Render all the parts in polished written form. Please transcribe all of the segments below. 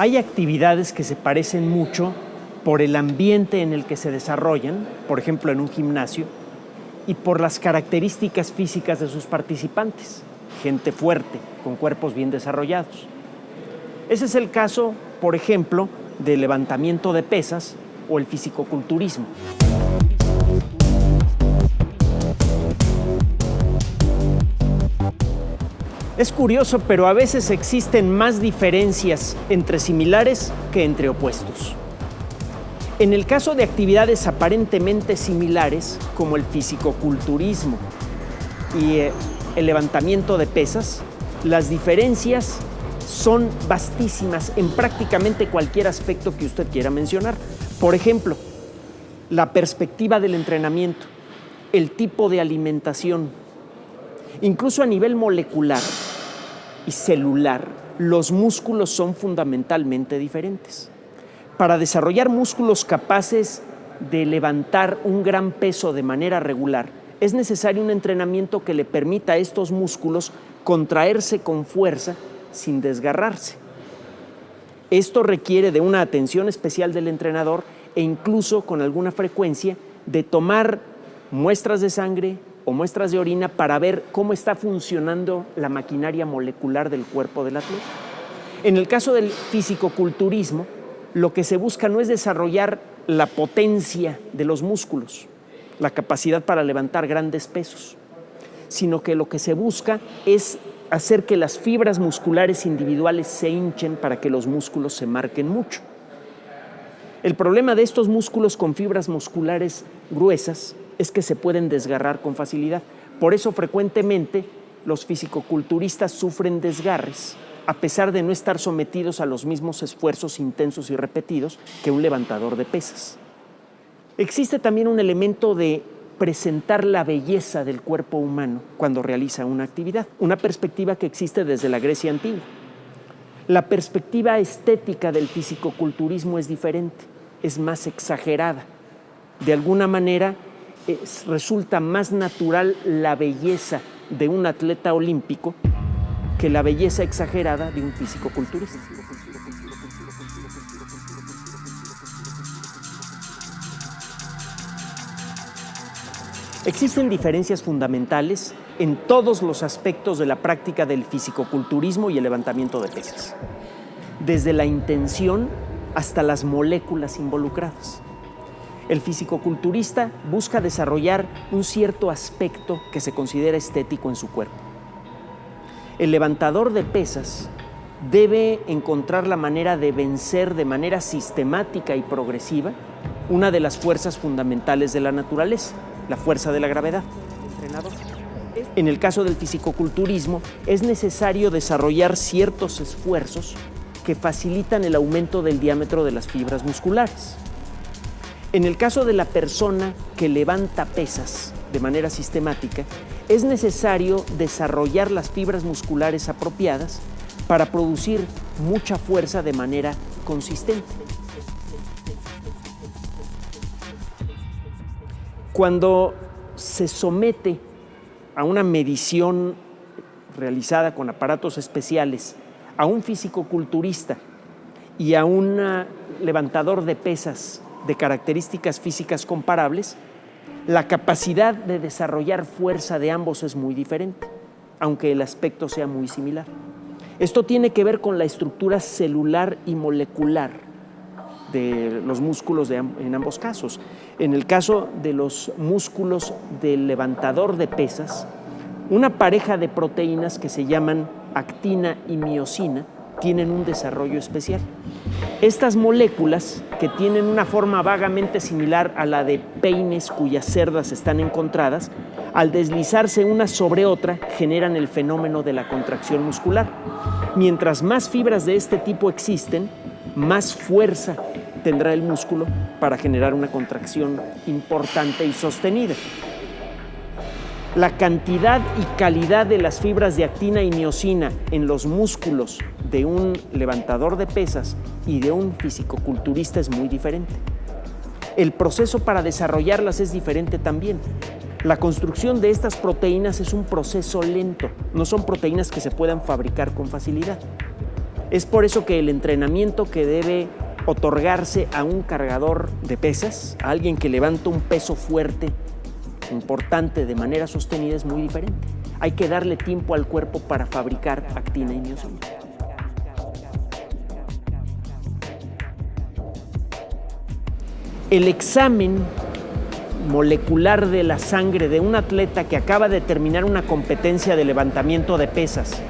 Hay actividades que se parecen mucho por el ambiente en el que se desarrollan, por ejemplo en un gimnasio, y por las características físicas de sus participantes, gente fuerte, con cuerpos bien desarrollados. Ese es el caso, por ejemplo, del levantamiento de pesas o el fisicoculturismo. Es curioso, pero a veces existen más diferencias entre similares que entre opuestos. En el caso de actividades aparentemente similares, como el fisicoculturismo y el levantamiento de pesas, las diferencias son vastísimas en prácticamente cualquier aspecto que usted quiera mencionar. Por ejemplo, la perspectiva del entrenamiento, el tipo de alimentación, incluso a nivel molecular y celular, los músculos son fundamentalmente diferentes. Para desarrollar músculos capaces de levantar un gran peso de manera regular, es necesario un entrenamiento que le permita a estos músculos contraerse con fuerza sin desgarrarse. Esto requiere de una atención especial del entrenador e incluso con alguna frecuencia de tomar muestras de sangre o muestras de orina para ver cómo está funcionando la maquinaria molecular del cuerpo del atleta. En el caso del fisicoculturismo, lo que se busca no es desarrollar la potencia de los músculos, la capacidad para levantar grandes pesos, sino que lo que se busca es hacer que las fibras musculares individuales se hinchen para que los músculos se marquen mucho. El problema de estos músculos con fibras musculares gruesas es que se pueden desgarrar con facilidad. Por eso frecuentemente los fisicoculturistas sufren desgarres, a pesar de no estar sometidos a los mismos esfuerzos intensos y repetidos que un levantador de pesas. Existe también un elemento de presentar la belleza del cuerpo humano cuando realiza una actividad, una perspectiva que existe desde la Grecia antigua. La perspectiva estética del fisicoculturismo es diferente, es más exagerada. De alguna manera resulta más natural la belleza de un atleta olímpico que la belleza exagerada de un fisicoculturista. Existen diferencias fundamentales en todos los aspectos de la práctica del fisicoculturismo y el levantamiento de pesas, desde la intención hasta las moléculas involucradas. El fisicoculturista busca desarrollar un cierto aspecto que se considera estético en su cuerpo. El levantador de pesas debe encontrar la manera de vencer de manera sistemática y progresiva una de las fuerzas fundamentales de la naturaleza, la fuerza de la gravedad. En el caso del fisicoculturismo, es necesario desarrollar ciertos esfuerzos que facilitan el aumento del diámetro de las fibras musculares. En el caso de la persona que levanta pesas de manera sistemática, es necesario desarrollar las fibras musculares apropiadas para producir mucha fuerza de manera consistente. Cuando se somete a una medición realizada con aparatos especiales a un fisicoculturista y a un levantador de pesas de características físicas comparables, la capacidad de desarrollar fuerza de ambos es muy diferente, aunque el aspecto sea muy similar. Esto tiene que ver con la estructura celular y molecular de los músculos en ambos casos. En el caso de los músculos del levantador de pesas, una pareja de proteínas que se llaman actina y miosina tienen un desarrollo especial. Estas moléculas, que tienen una forma vagamente similar a la de peines cuyas cerdas están encontradas, al deslizarse una sobre otra, generan el fenómeno de la contracción muscular. Mientras más fibras de este tipo existen, más fuerza tendrá el músculo para generar una contracción importante y sostenida. La cantidad y calidad de las fibras de actina y miosina en los músculos de un levantador de pesas y de un fisicoculturista es muy diferente. El proceso para desarrollarlas es diferente también. La construcción de estas proteínas es un proceso lento, no son proteínas que se puedan fabricar con facilidad. Es por eso que el entrenamiento que debe otorgarse a un cargador de pesas, a alguien que levanta un peso fuerte, importante, de manera sostenida, es muy diferente. Hay que darle tiempo al cuerpo para fabricar actina y miosina. El examen molecular de la sangre de un atleta que acaba de terminar una competencia de levantamiento de pesas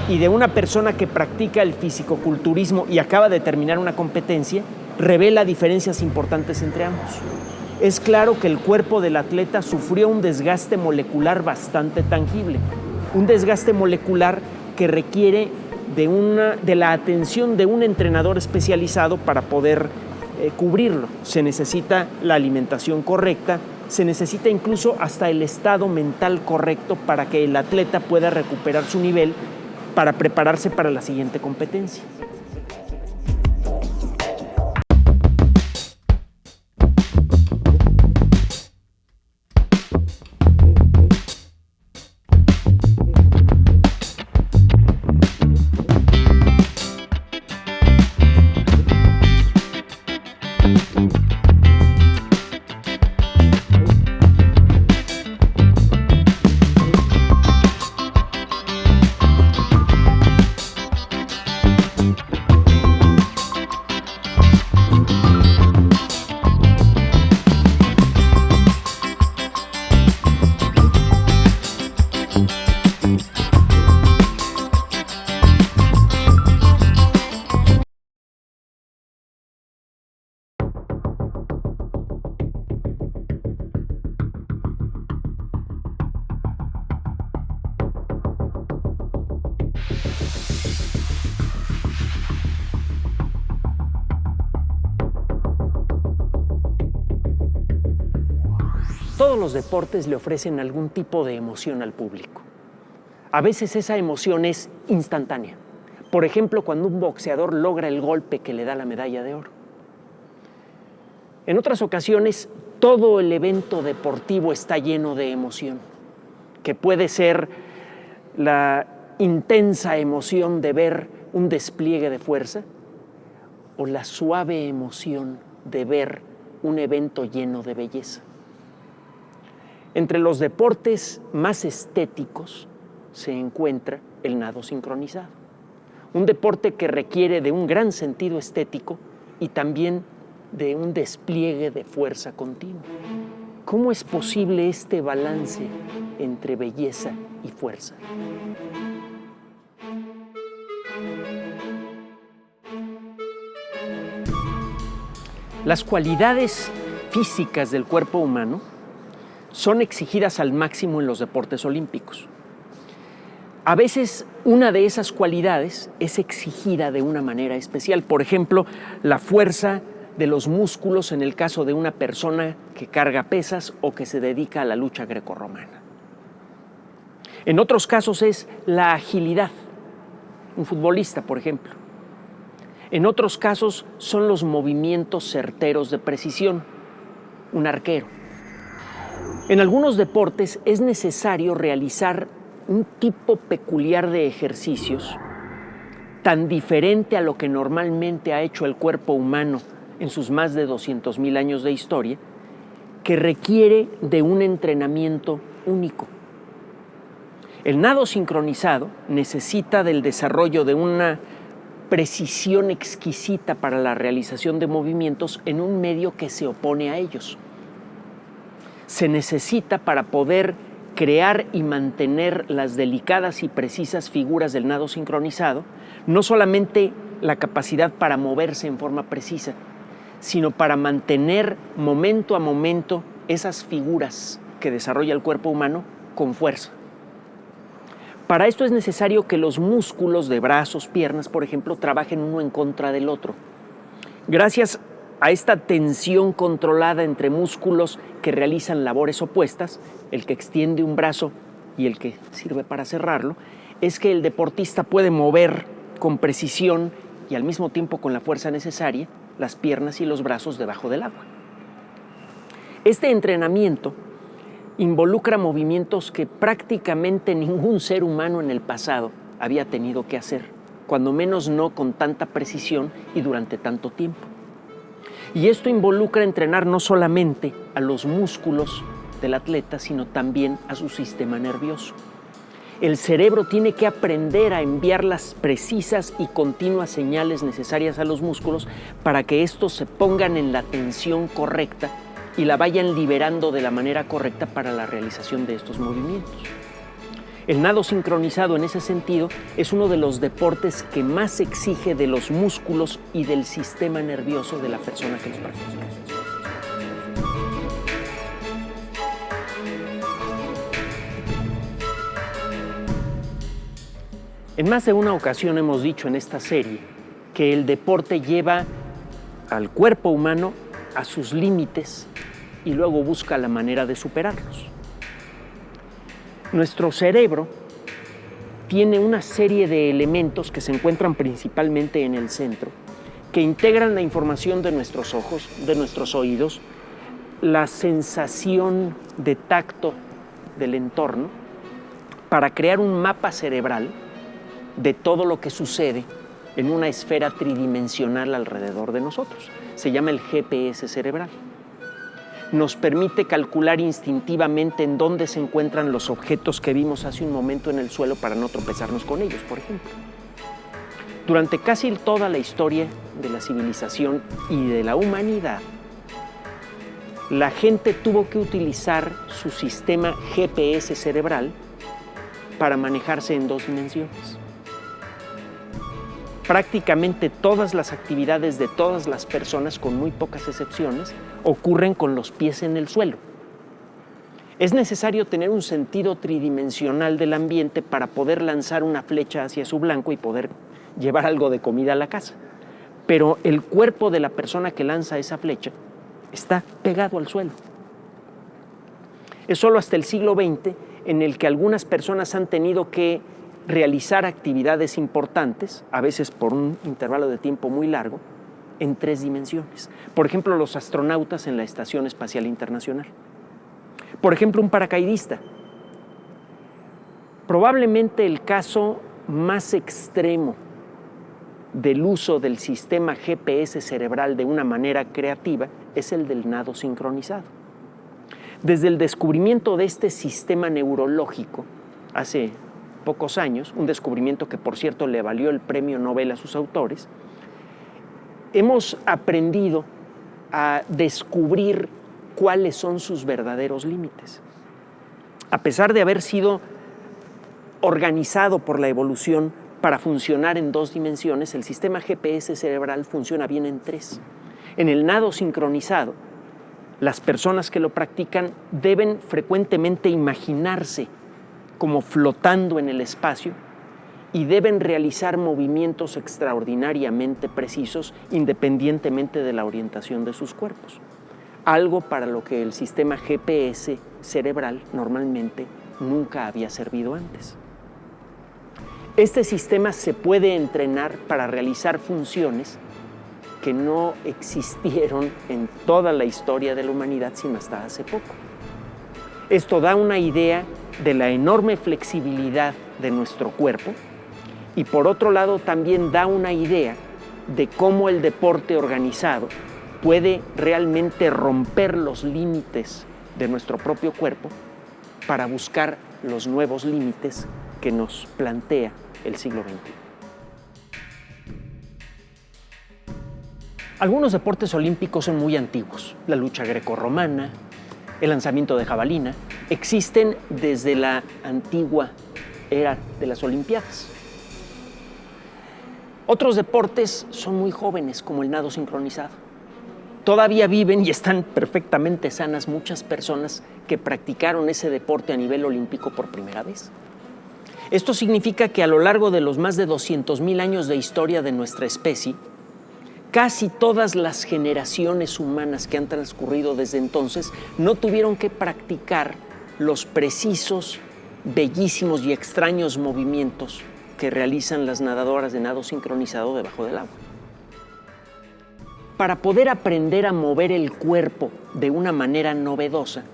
y de una persona que practica el fisicoculturismo y acaba de terminar una competencia, revela diferencias importantes entre ambos. Es claro que el cuerpo del atleta sufrió un desgaste molecular bastante tangible, un desgaste molecular que requiere de la atención de un entrenador especializado para poder cubrirlo. Se necesita la alimentación correcta, se necesita incluso hasta el estado mental correcto para que el atleta pueda recuperar su nivel para prepararse para la siguiente competencia. Todos los deportes le ofrecen algún tipo de emoción al público. A veces esa emoción es instantánea. Por ejemplo, cuando un boxeador logra el golpe que le da la medalla de oro. En otras ocasiones, todo el evento deportivo está lleno de emoción, que puede ser la intensa emoción de ver un despliegue de fuerza o la suave emoción de ver un evento lleno de belleza. Entre los deportes más estéticos se encuentra el nado sincronizado, un deporte que requiere de un gran sentido estético y también de un despliegue de fuerza continua. ¿Cómo es posible este balance entre belleza y fuerza? Las cualidades físicas del cuerpo humano son exigidas al máximo en los deportes olímpicos. A veces una de esas cualidades es exigida de una manera especial. Por ejemplo, la fuerza de los músculos en el caso de una persona que carga pesas o que se dedica a la lucha grecorromana. En otros casos es la agilidad, un futbolista, por ejemplo. En otros casos son los movimientos certeros de precisión, un arquero. En algunos deportes es necesario realizar un tipo peculiar de ejercicios tan diferente a lo que normalmente ha hecho el cuerpo humano en sus más de 200,000 años de historia, que requiere de un entrenamiento único. El nado sincronizado necesita del desarrollo de una precisión exquisita para la realización de movimientos en un medio que se opone a ellos. Se necesita para poder crear y mantener las delicadas y precisas figuras del nado sincronizado, no solamente la capacidad para moverse en forma precisa, sino para mantener momento a momento esas figuras que desarrolla el cuerpo humano con fuerza. Para esto es necesario que los músculos de brazos, piernas, por ejemplo, trabajen uno en contra del otro. Gracias a esta tensión controlada entre músculos que realizan labores opuestas, el que extiende un brazo y el que sirve para cerrarlo, es que el deportista puede mover con precisión y al mismo tiempo con la fuerza necesaria las piernas y los brazos debajo del agua. Este entrenamiento involucra movimientos que prácticamente ningún ser humano en el pasado había tenido que hacer. cuando menos no con tanta precisión y durante tanto tiempo. Y esto involucra entrenar no solamente a los músculos del atleta, sino también a su sistema nervioso. El cerebro tiene que aprender a enviar las precisas y continuas señales necesarias a los músculos para que estos se pongan en la tensión correcta y la vayan liberando de la manera correcta para la realización de estos movimientos. El nado sincronizado, en ese sentido, es uno de los deportes que más exige de los músculos y del sistema nervioso de la persona que los practica. En más de una ocasión hemos dicho en esta serie que el deporte lleva al cuerpo humano a sus límites y luego busca la manera de superarlos. Nuestro cerebro tiene una serie de elementos que se encuentran principalmente en el centro, que integran la información de nuestros ojos, de nuestros oídos, la sensación de tacto del entorno, para crear un mapa cerebral de todo lo que sucede en una esfera tridimensional alrededor de nosotros. Se llama el GPS cerebral. Nos permite calcular instintivamente en dónde se encuentran los objetos que vimos hace un momento en el suelo para no tropezarnos con ellos, por ejemplo. Durante casi toda la historia de la civilización y de la humanidad, la gente tuvo que utilizar su sistema GPS cerebral para manejarse en dos dimensiones. Prácticamente todas las actividades de todas las personas, con muy pocas excepciones, ocurren con los pies en el suelo. Es necesario tener un sentido tridimensional del ambiente para poder lanzar una flecha hacia su blanco y poder llevar algo de comida a la casa. Pero el cuerpo de la persona que lanza esa flecha está pegado al suelo. Es solo hasta el siglo XX en el que algunas personas han tenido que realizar actividades importantes, a veces por un intervalo de tiempo muy largo, en tres dimensiones. Por ejemplo, los astronautas en la Estación Espacial Internacional. Por ejemplo, un paracaidista. Probablemente el caso más extremo del uso del sistema GPS cerebral de una manera creativa es el del nado sincronizado. Desde el descubrimiento de este sistema neurológico hace pocos años, un descubrimiento que por cierto le valió el premio Nobel a sus autores, hemos aprendido a descubrir cuáles son sus verdaderos límites. A pesar de haber sido organizado por la evolución para funcionar en dos dimensiones, el sistema GPS cerebral funciona bien en tres. En el nado sincronizado, las personas que lo practican deben frecuentemente imaginarse como flotando en el espacio y deben realizar movimientos extraordinariamente precisos independientemente de la orientación de sus cuerpos. Algo para lo que el sistema GPS cerebral normalmente nunca había servido antes. Este sistema se puede entrenar para realizar funciones que no existieron en toda la historia de la humanidad sino hasta hace poco. Esto da una idea de la enorme flexibilidad de nuestro cuerpo y por otro lado también da una idea de cómo el deporte organizado puede realmente romper los límites de nuestro propio cuerpo para buscar los nuevos límites que nos plantea el siglo XXI. Algunos deportes olímpicos son muy antiguos. La lucha grecorromana, el lanzamiento de jabalina, existen desde la antigua era de las Olimpiadas. Otros deportes son muy jóvenes, como el nado sincronizado. Todavía viven y están perfectamente sanas muchas personas que practicaron ese deporte a nivel olímpico por primera vez. Esto significa que a lo largo de los más de 200,000 años de historia de nuestra especie, casi todas las generaciones humanas que han transcurrido desde entonces no tuvieron que practicar los precisos, bellísimos y extraños movimientos que realizan las nadadoras de nado sincronizado debajo del agua. Para poder aprender a mover el cuerpo de una manera novedosa,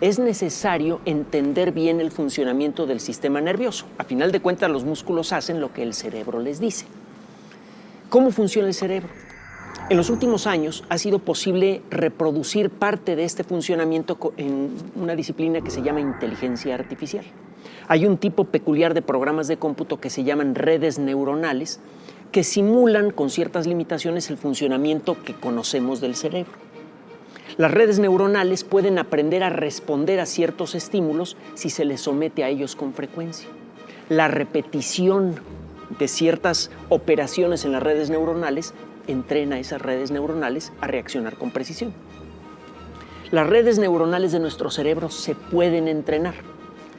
es necesario entender bien el funcionamiento del sistema nervioso. A final de cuentas, los músculos hacen lo que el cerebro les dice. ¿Cómo funciona el cerebro? En los últimos años ha sido posible reproducir parte de este funcionamiento en una disciplina que se llama inteligencia artificial. Hay un tipo peculiar de programas de cómputo que se llaman redes neuronales que simulan con ciertas limitaciones el funcionamiento que conocemos del cerebro. Las redes neuronales pueden aprender a responder a ciertos estímulos si se les somete a ellos con frecuencia. La repetición de ciertas operaciones en las redes neuronales entrena a esas redes neuronales a reaccionar con precisión. Las redes neuronales de nuestro cerebro se pueden entrenar,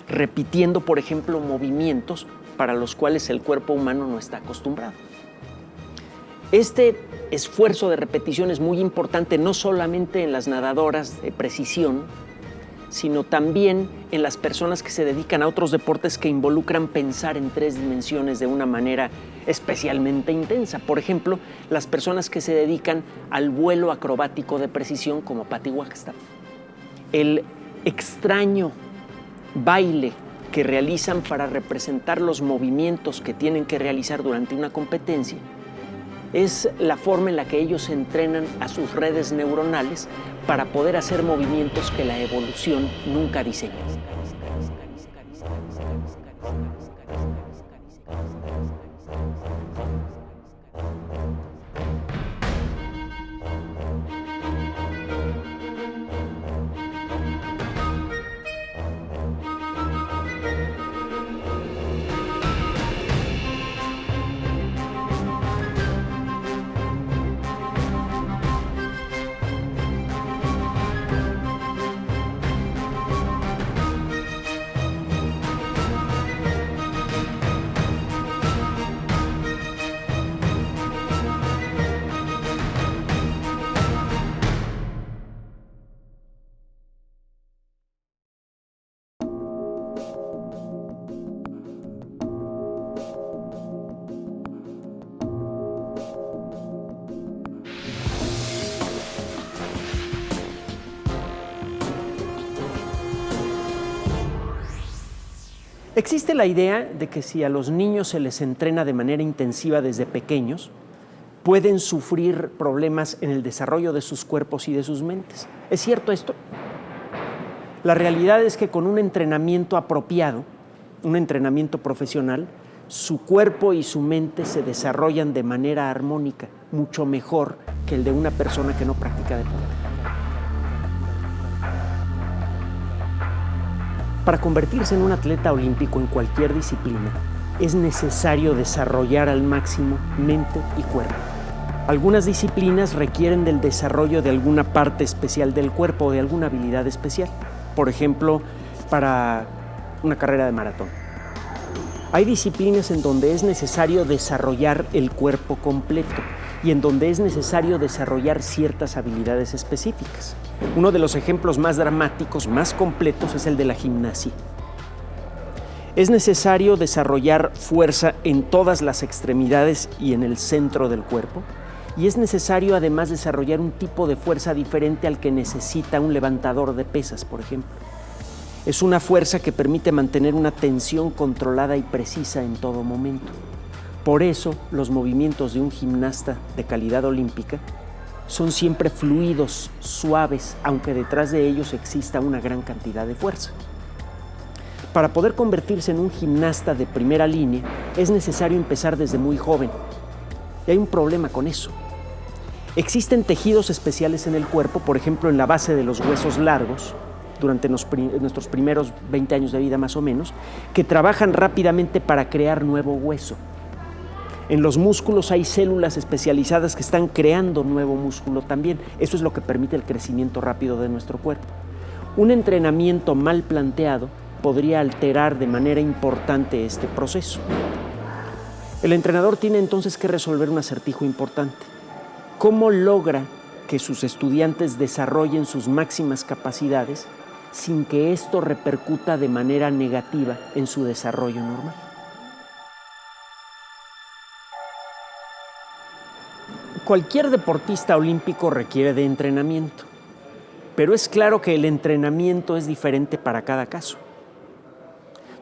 repitiendo, por ejemplo, movimientos para los cuales el cuerpo humano no está acostumbrado. Este esfuerzo de repetición es muy importante no solamente en las nadadoras de precisión, sino también en las personas que se dedican a otros deportes que involucran pensar en 3 dimensiones de una manera especialmente intensa. Por ejemplo, las personas que se dedican al vuelo acrobático de precisión como Patty Wagstaff. El extraño baile que realizan para representar los movimientos que tienen que realizar durante una competencia es la forma en la que ellos entrenan a sus redes neuronales para poder hacer movimientos que la evolución nunca diseñó. Existe la idea de que si a los niños se les entrena de manera intensiva desde pequeños, pueden sufrir problemas en el desarrollo de sus cuerpos y de sus mentes. ¿Es cierto esto? La realidad es que con un entrenamiento apropiado, un entrenamiento profesional, su cuerpo y su mente se desarrollan de manera armónica, mucho mejor que el de una persona que no practica deporte. Para convertirse en un atleta olímpico en cualquier disciplina, es necesario desarrollar al máximo mente y cuerpo. Algunas disciplinas requieren del desarrollo de alguna parte especial del cuerpo o de alguna habilidad especial. Por ejemplo, para una carrera de maratón. Hay disciplinas en donde es necesario desarrollar el cuerpo completo y en donde es necesario desarrollar ciertas habilidades específicas. Uno de los ejemplos más dramáticos, más completos, es el de la gimnasia. Es necesario desarrollar fuerza en todas las extremidades y en el centro del cuerpo, y es necesario además desarrollar un tipo de fuerza diferente al que necesita un levantador de pesas, por ejemplo. Es una fuerza que permite mantener una tensión controlada y precisa en todo momento. Por eso, los movimientos de un gimnasta de calidad olímpica son siempre fluidos, suaves, aunque detrás de ellos exista una gran cantidad de fuerza. Para poder convertirse en un gimnasta de primera línea, es necesario empezar desde muy joven. Y hay un problema con eso. Existen tejidos especiales en el cuerpo, por ejemplo, en la base de los huesos largos, durante nuestros primeros 20 años de vida más o menos, que trabajan rápidamente para crear nuevo hueso. En los músculos hay células especializadas que están creando nuevo músculo también. Eso es lo que permite el crecimiento rápido de nuestro cuerpo. Un entrenamiento mal planteado podría alterar de manera importante este proceso. El entrenador tiene entonces que resolver un acertijo importante. ¿Cómo logra que sus estudiantes desarrollen sus máximas capacidades sin que esto repercuta de manera negativa en su desarrollo normal? Cualquier deportista olímpico requiere de entrenamiento. pero es claro que el entrenamiento es diferente para cada caso.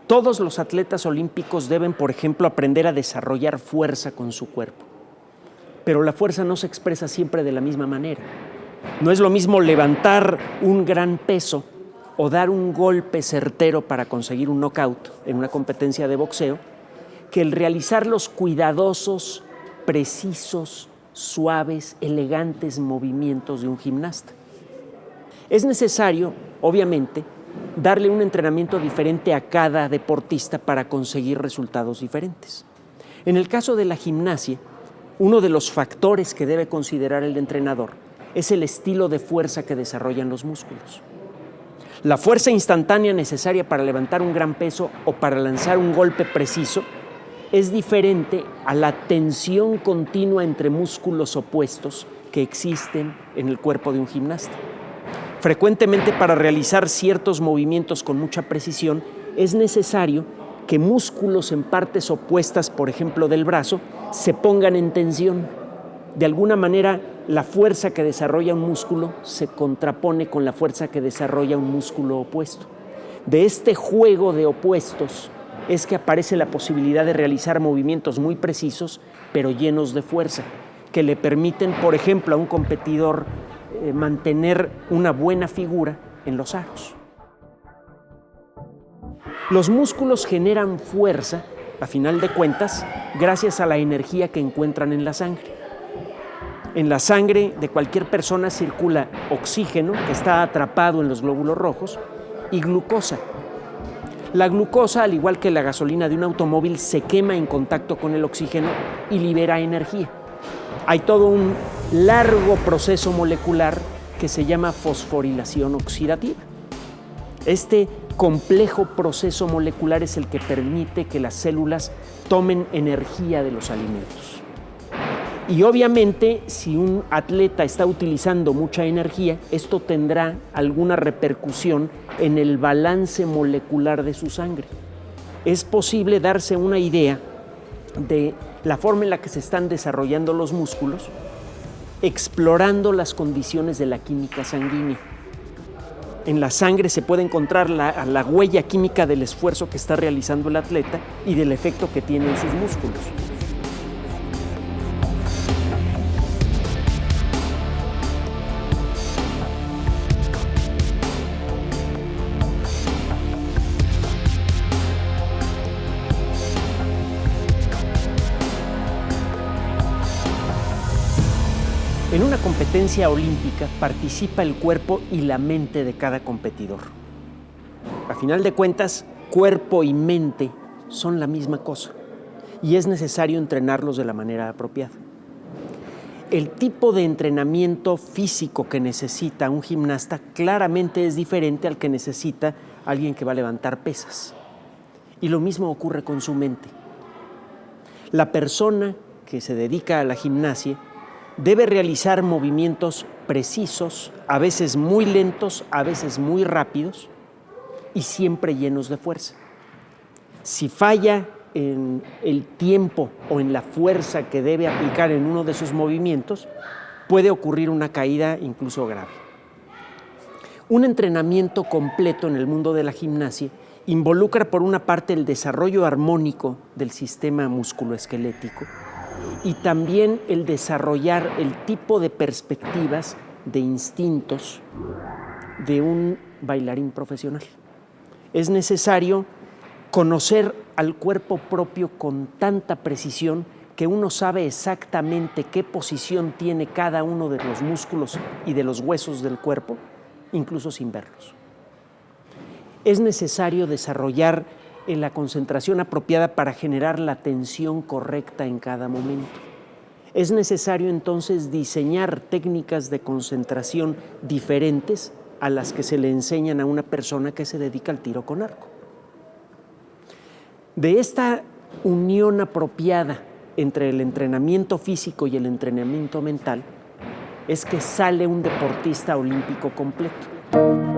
Todos los atletas olímpicos deben, por ejemplo, aprender a desarrollar fuerza con su cuerpo, pero la fuerza no se expresa siempre de la misma manera. No es lo mismo levantar un gran peso o dar un golpe certero para conseguir un knockout en una competencia de boxeo que el realizar los cuidadosos, precisos, suaves, elegantes movimientos de un gimnasta. Es necesario, obviamente, darle un entrenamiento diferente a cada deportista para conseguir resultados diferentes. En el caso de la gimnasia, uno de los factores que debe considerar el entrenador es el estilo de fuerza que desarrollan los músculos. La fuerza instantánea necesaria para levantar un gran peso o para lanzar un golpe preciso es diferente a la tensión continua entre músculos opuestos que existen en el cuerpo de un gimnasta. Frecuentemente, para realizar ciertos movimientos con mucha precisión, es necesario que músculos en partes opuestas, por ejemplo del brazo, se pongan en tensión. De alguna manera, la fuerza que desarrolla un músculo se contrapone con la fuerza que desarrolla un músculo opuesto. De este juego de opuestos es que aparece la posibilidad de realizar movimientos muy precisos, pero llenos de fuerza, que le permiten, por ejemplo, a un competidor mantener una buena figura en los aros. Los músculos generan fuerza, a final de cuentas, gracias a la energía que encuentran en la sangre. En la sangre de cualquier persona circula oxígeno, que está atrapado en los glóbulos rojos, y glucosa. La glucosa, al igual que la gasolina de un automóvil, se quema en contacto con el oxígeno y libera energía. Hay todo un largo proceso molecular que se llama fosforilación oxidativa. Este complejo proceso molecular es el que permite que las células tomen energía de los alimentos. Y obviamente, si un atleta está utilizando mucha energía, esto tendrá alguna repercusión en el balance molecular de su sangre. Es posible darse una idea de la forma en la que se están desarrollando los músculos, explorando las condiciones de la química sanguínea. En la sangre se puede encontrar la huella química del esfuerzo que está realizando el atleta y del efecto que tiene en sus músculos. En una competencia olímpica participa el cuerpo y la mente de cada competidor. A final de cuentas, cuerpo y mente son la misma cosa y es necesario entrenarlos de la manera apropiada. El tipo de entrenamiento físico que necesita un gimnasta claramente es diferente al que necesita alguien que va a levantar pesas. Y lo mismo ocurre con su mente. La persona que se dedica a la gimnasia debe realizar movimientos precisos, a veces muy lentos, a veces muy rápidos y siempre llenos de fuerza. Si falla en el tiempo o en la fuerza que debe aplicar en uno de sus movimientos, puede ocurrir una caída incluso grave. Un entrenamiento completo en el mundo de la gimnasia involucra por una parte el desarrollo armónico del sistema musculoesquelético y también el desarrollar el tipo de perspectivas, de instintos de un bailarín profesional. Es necesario conocer al cuerpo propio con tanta precisión que uno sabe exactamente qué posición tiene cada uno de los músculos y de los huesos del cuerpo, incluso sin verlos. Es necesario desarrollar la concentración apropiada para generar la tensión correcta en cada momento. Es necesario entonces diseñar técnicas de concentración diferentes a las que se le enseñan a una persona que se dedica al tiro con arco. De esta unión apropiada entre el entrenamiento físico y el entrenamiento mental es que sale un deportista olímpico completo.